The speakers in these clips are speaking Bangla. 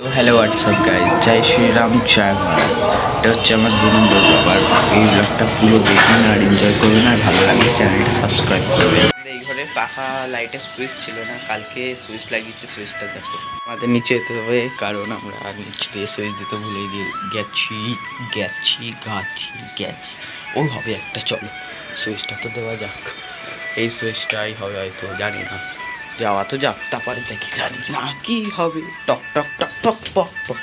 তো হ্যালো হোয়াটসঅ্যাপ গাইজ, জয় শ্রীরাম, জয় ভারত। এটা হচ্ছে আমার 2 নম্বর ব্লগ। আর এই ব্লগটা পুরো দেখুন আর এনজয় করবেন, আর ভালো লাগলে চ্যানেলটা সাবস্ক্রাইব করবেন। এই ঘরে পাখা লাইটের সুইচ ছিল না, কালকে সুইচ লাগিয়েছে। সুইচটা দেখো, আমাদের নিচে যেতে হবে কারণ আমরা আর নিচে দিয়ে সুইচ দিতে ভুলে গেছি। ও হবে একটা, চলো সুইচটা তো দেওয়া যাক। এই সুইচটাই হবে হয়তো, জানি না। যাওয়া তো যাক, তারপরে দেখি, জানি না কি হবে। টক টক টক টক পক পক।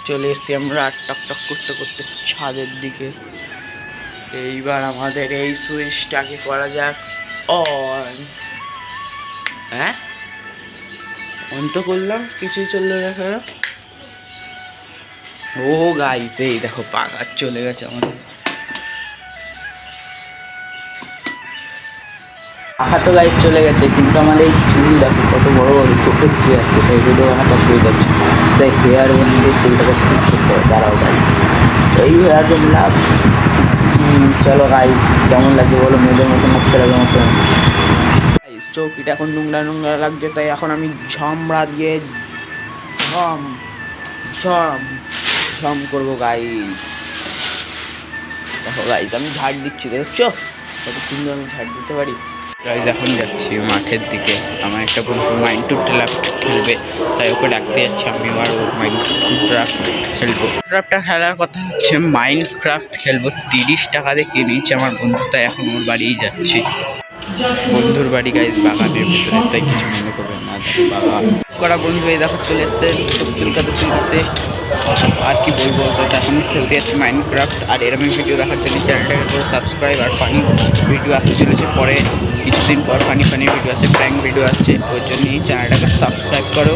চলে এসছি আমরা টক টক করতে করতে ছাদের দিকে। এইবার আমাদের এই সুইচটাকে করা যাক অন। হ্যাঁ, অন তো করলাম, কিছুই চললো না কেন? ও গাইস, এই দেখো পাখা চলে গেছে আমাদের। পাখা তো গাইস চলে গেছে, কিন্তু আমার এই চুল দেখো কত বড় বড়, চোখে ঢুকে যাচ্ছে। তাই যদি আমার অসুবিধা হচ্ছে, তাই হেয়ার বোন দিয়ে চুলটাকে ঠিক করতে হবে। দাঁড়াও গাইস, এই হেয়ার বোন লাভ। চলো গাইস, কেমন লাগছে বলো, মেয়েদের মতন না ছেলেদের মতন? চৌকিটা এখন নোংরা নোংরা লাগছে, তাই এখন আমি ঝামড়া দিয়ে ঝম ঝম ঝম করবো গাইস। দেখো গাইস, আমি ঝাড় দিচ্ছি, দেখছো কত সুন্দর আমি ঝাড় দিতে পারি। গাইস এখন যাচ্ছি মাঠের দিকে, আমার একটা বন্ধু মাইনক্রাফট খেলবে, তাই ওকে ডাকতে যাচ্ছি। আমি আর ও মাইনক্রাফট খেলবো। মাইনক্রাফটটা খেলার কথা হচ্ছে, মাইনক্রাফট খেলবো 30 টাকা দিয়ে কিনেছি আমার বন্ধু, তাই এখন ওর বাড়িই যাচ্ছি। বন্ধুর বাড়ি গাইস বাগানের ভিতরে, তাই কিছু মনে করবেন না। বাগান করা বন্ধু এই দেখো চলে এসছে চুলকাতে। আর কি বলবো, কথা এখন খেলতে যাচ্ছি মাইনক্রাফট। আর এরকম ভিডিও দেখার জন্য চ্যানেলটাকে পুরো সাবস্ক্রাইব। আর ফানি ভিডিও আসতে চলেছে পরে, কিছুদিন পর ফানি ভিডিও আসছে, প্র্যাঙ্ক ভিডিও আসছে, ওর জন্য চ্যানেলটাকে সাবস্ক্রাইব করো।